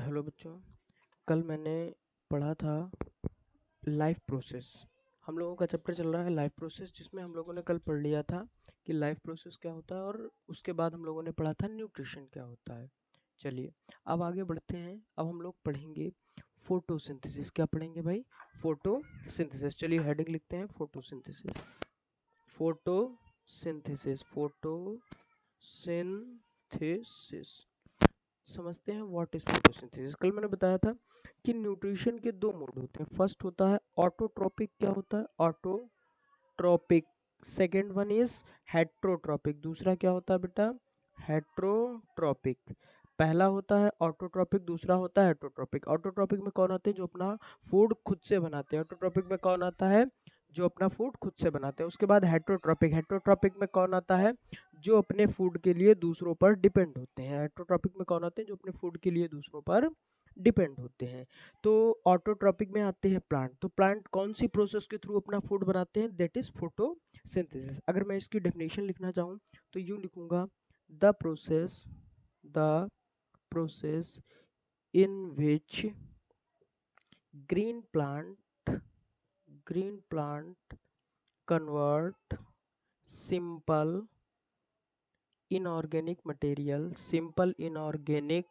Hello बच्चों। कल मैंने पढ़ा था लाइफ प्रोसेस। हम लोगों का चैप्टर चल रहा है लाइफ प्रोसेस, जिसमें हम लोगों ने कल पढ़ लिया था कि लाइफ प्रोसेस क्या होता है, और उसके बाद हम लोगों ने पढ़ा था न्यूट्रिशन क्या होता है। चलिए अब आगे बढ़ते हैं। अब हम लोग पढ़ेंगे फोटोसिंथेसिस। क्या पढ़ेंगे भाई? फोटोसिंथेसिस। चलिए हेडिंग लिखते हैं, फोटोसिंथेसिस। Photosynthesis, photosynthesis. समझते हैं व्हाट इज फोटोसिंथेसिस। कल मैंने बताया था कि न्यूट्रिशन के दो मोड होते हैं। फर्स्ट होता है ऑटोट्रोपिक। क्या होता है? Autotrophic. Second one is heterotrophic. दूसरा क्या होता है बेटा? हेट्रोट्रोपिक। पहला होता है ऑटोट्रोपिक, दूसरा होता है हेट्रोट्रोपिक। ऑटोट्रोपिक में कौन आते हैं? जो अपना फूड खुद से बनाते हैं। हेट्रोट्रोपिक में कौन आता है? जो अपना फूड खुद से बनाते हैं। उसके बाद हेट्रोट्रोपिक। हेट्रोट्रोपिक में कौन आता है? जो अपने फूड के लिए दूसरों पर डिपेंड होते हैं। हेट्रोट्रोपिक में कौन आते हैं? जो अपने फूड के लिए दूसरों पर डिपेंड होते हैं। तो ऑटोट्रोपिक में आते हैं प्लांट। तो प्लांट कौन सी प्रोसेस के थ्रू अपना फूड बनाते हैं? That is photosynthesis. अगर मैं इसकी डेफिनेशन लिखना चाहूँ तो यूँ लिखूंगा, the process in which green plant convert simple inorganic material simple inorganic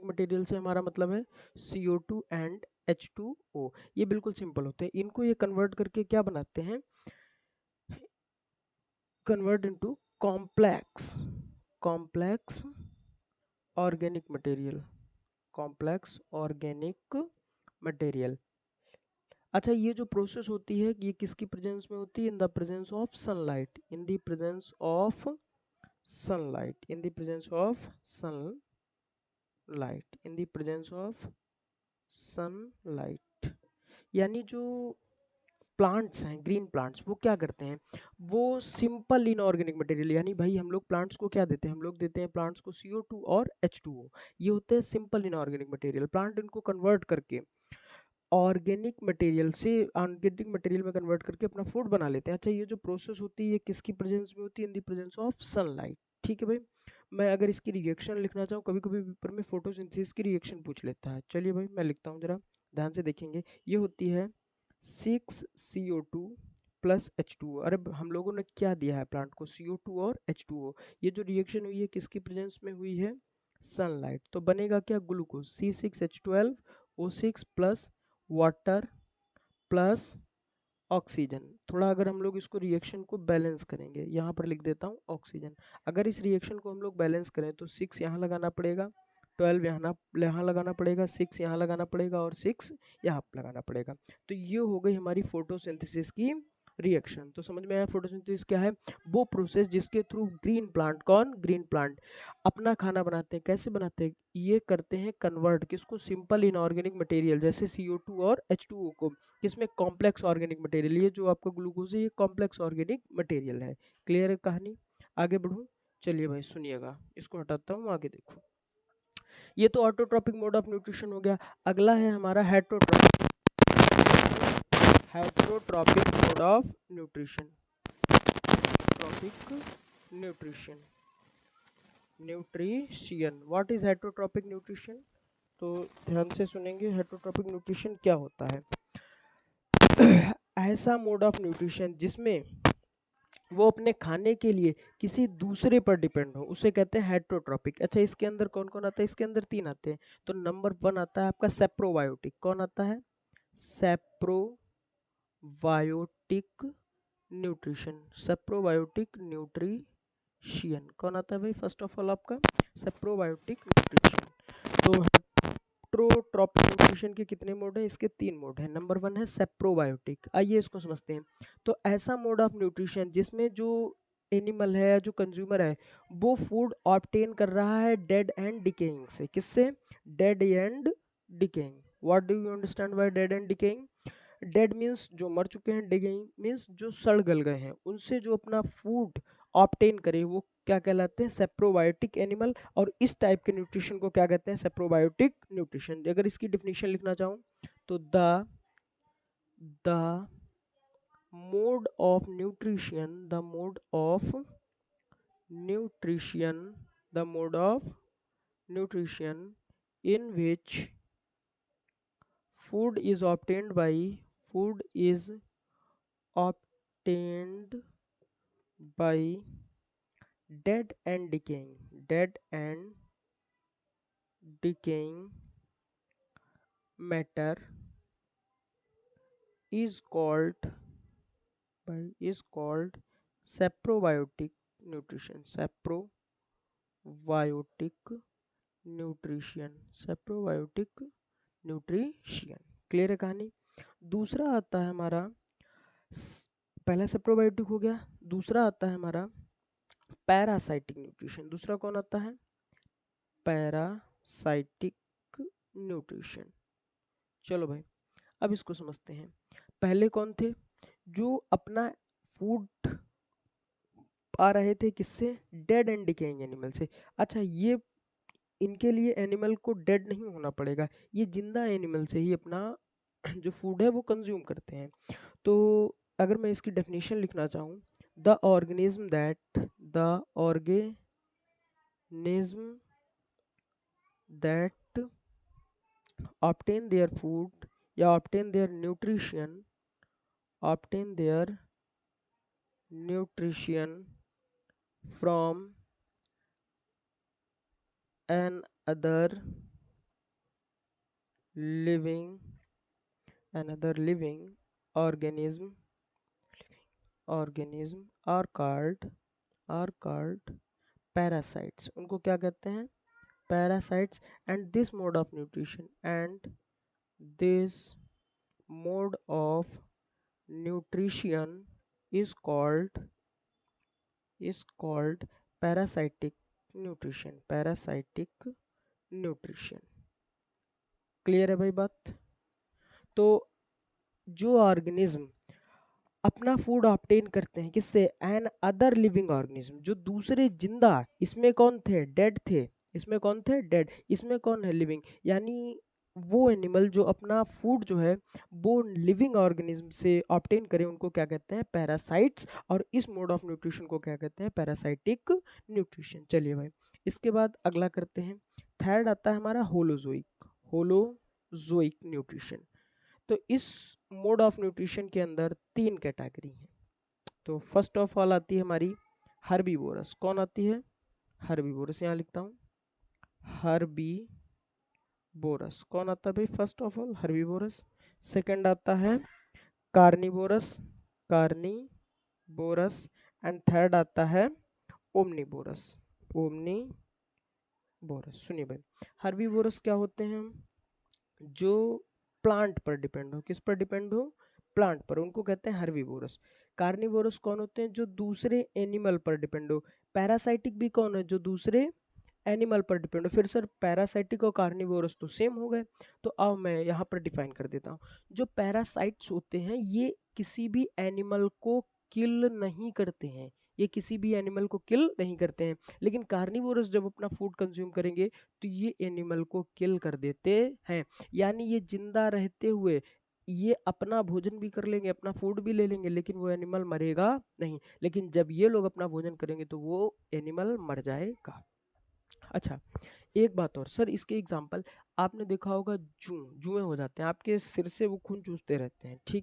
material से हमारा मतलब है CO2 एंड H2O। ये बिल्कुल सिंपल होते हैं। इनको ये कन्वर्ट करके क्या बनाते हैं? Convert into complex organic material. अच्छा, ये जो प्रोसेस होती है ये किसकी प्रेजेंस में होती है? In the presence of sunlight. In the presence of sunlight. In the presence of sunlight. In the presence of sunlight. यानी जो प्लांट्स हैं, ग्रीन प्लांट्स, वो क्या करते हैं? वो सिंपल इनऑर्गेनिक मटेरियल, यानी भाई हम लोग प्लांट्स को क्या देते हैं? हम लोग देते हैं प्लांट्स को CO2 और H2O। ये होते हैं सिंपल इनऑर्गेनिक मटेरियल। प्लांट इनको कन्वर्ट करके ऑर्गेनिक मटेरियल में कन्वर्ट करके अपना फूड बना लेते हैं। अच्छा, ये जो प्रोसेस होती है ये किसकी प्रेजेंस में होती है? In the presence of sunlight. ठीक है भाई। मैं अगर इसकी रिएक्शन लिखना चाहूँ, कभी कभी पेपर में फोटोसिंथेसिस की रिएक्शन पूछ लेता है। चलिए भाई मैं लिखता हूँ, जरा ध्यान से देखेंगे। ये होती है 6CO2 प्लस H2O। अरे हम लोगों ने क्या दिया है प्लांट को? CO2 और H2O। ये जो रिएक्शन हुई है किसकी प्रेजेंस में हुई है? सनलाइट। तो बनेगा क्या? Glucose C6H12O6 plus water plus oxygen. थोड़ा अगर हम लोग इसको रिएक्शन को बैलेंस करेंगे, यहाँ पर लिख देता हूँ ऑक्सीजन। अगर इस रिएक्शन को हम लोग बैलेंस करें तो 6 यहाँ लगाना पड़ेगा, 12 यहाँ लगाना पड़ेगा, 6 यहाँ लगाना पड़ेगा और 6 यहाँ लगाना पड़ेगा। तो ये हो गई हमारी फोटोसिंथेसिस की रिएक्शन। तो समझ में आया फोटोसिंथेसिस क्या है? वो प्रोसेस जिसके थ्रू ग्रीन प्लांट अपना खाना बनाते हैं। कैसे बनाते हैं? ये करते हैं कन्वर्ट किसको? सिंपल इनऑर्गेनिक मटेरियल जैसे CO2 और H2O को किसमें? Complex organic material. ये जो आपका ग्लूकोज है ये कॉम्प्लेक्स ऑर्गेनिक मटेरियल है। क्लियर है कहानी? आगे बढ़ूं? चलिए भाई सुनिएगा, इसको हटाता हूँ, आगे देखो। ये तो ऑटोट्रॉपिक मोड ऑफ न्यूट्रिशन हो गया। अगला है हमारा heterotrophic mode of nutrition. Nutrition what is heterotrophic nutrition? तो ध्यान से सुनेंगे, हेट्रोट्रॉपिक न्यूट्रिशन क्या होता है। ऐसा मोड ऑफ न्यूट्रिशन जिसमें वो अपने खाने के लिए किसी दूसरे पर डिपेंड हो, उसे कहते हैं हेट्रोट्रॉपिक। अच्छा, इसके अंदर कौन कौन आता है? इसके अंदर 3 आते हैं। तो नंबर 1 आता है आपका सेप्रोबायोटिक। कौन आता है? सेप्रोबायोटिक न्यूट्रिशन। कौन आता है भाई? फर्स्ट ऑफ ऑल आपका सेप्रोबायोटिक न्यूट्रिशन। तो हेट्रोट्रॉपिक न्यूट्रिशन के कितने मोड हैं? इसके 3 मोड हैं। नंबर 1 है सेप्रोबायोटिक। आइए इसको समझते हैं। तो ऐसा मोड ऑफ न्यूट्रिशन जिसमें जो एनिमल है, जो कंज्यूमर है, वो फूड ऑब्टेन कर रहा है डेड एंड डिकेइंग से। किससे? Dead and decaying. What do you understand by dead and decaying? Dead means जो मर चुके हैं, डिकेइंग मीन्स जो सड़ गल गए हैं। उनसे जो अपना फूड ऑब्टेन करे वो क्या कहलाते हैं? सेप्रोबायोटिक एनिमल। और इस टाइप के न्यूट्रिशन को क्या कहते हैं? सेप्रोबायोटिक न्यूट्रिशन। अगर इसकी डिफिनीशन लिखना चाहूँ तो the mode of nutrition the mode of nutrition in which food is obtained by food is obtained by dead and decaying matter is called is called saprobiotic nutrition. Saprobiotic nutrition. Clear है कहानी। दूसरा आता है हमारा पहला सेप्रोबायोटिक हो गया, दूसरा आता है हमारा पैरासाइटिक न्यूट्रिशन। दूसरा कौन आता है? Parasitic nutrition. चलो भाई अब इसको समझते हैं। पहले कौन थे? जो अपना फूड पा रहे थे किससे? डेड एंड डिकेइंग एनिमल से। अच्छा, ये इनके लिए एनिमल को डेड नहीं होना पड़ेगा, ये जिंदा एनिमल से ही अपना जो फूड है वो कंज्यूम करते हैं। तो अगर मैं इसकी डेफिनेशन लिखना चाहूँ, the organism that obtain their food या obtain their nutrition from another living organism are called parasites। उनको क्या कहते हैं? parasites। and this mode of nutrition is called parasitic nutrition। Clear है भाई बात? तो जो ऑर्गेनिज्म अपना फूड ऑब्टेन करते हैं किससे? एन अदर लिविंग ऑर्गेनिज्म, जो दूसरे जिंदा, इसमें कौन थे? डेड थे। इसमें कौन थे? डेड। इसमें कौन है? लिविंग। यानी वो एनिमल जो अपना फूड जो है वो लिविंग ऑर्गेनिज्म से ऑब्टेन करे, उनको क्या कहते हैं? पैरासाइट्स। और इस मोड ऑफ न्यूट्रिशन को क्या कहते हैं? Parasitic nutrition. चलिए भाई इसके बाद अगला करते हैं। थर्ड आता है हमारा होलोजोइक न्यूट्रिशन। तो इस मोड ऑफ न्यूट्रिशन के अंदर 3 कैटेगरी हैं। तो फर्स्ट ऑफ ऑल आती है हमारी हर्बीवोरस। कौन आती है? हर्बीवोरस। यहाँ लिखता हूँ हर्बीवोरस। कौन आता है भाई? First of all herbivorous. Second आता है कार्निवोरस एंड थर्ड आता है ओमनीवोरस। सुनिए भाई, हर्बीवोरस क्या होते हैं? जो प्लांट पर डिपेंड हो। किस पर डिपेंड हो? प्लांट पर, उनको कहते हैं हर्बीवोरस। कार्निवोरस कौन होते हैं? जो दूसरे एनिमल पर डिपेंड हो। पैरासाइटिक भी कौन है? जो दूसरे एनिमल पर डिपेंड हो। फिर सर पैरासाइटिक और कार्निवोरस तो सेम हो गए। तो आओ मैं यहाँ पर डिफाइन कर देता हूँ। जो पैरासाइट्स होते हैं ये किसी भी एनिमल को किल नहीं करते हैं, लेकिन कार्निवोरस जब अपना फूड कंज्यूम करेंगे तो ये एनिमल को किल कर देते हैं। यानी ये जिंदा रहते हुए ये अपना भोजन भी कर लेंगे, अपना फूड भी ले लेंगे, लेकिन वो एनिमल मरेगा नहीं। लेकिन जब ये लोग अपना भोजन करेंगे तो वो एनिमल मर जाएगा। अच्छा, एक बात और सर, इसके एग्जांपल आपने देखा होगा, जुएं हो जाते हैं आपके सिर से, वो खून चूसते रहते हैं, ठीक है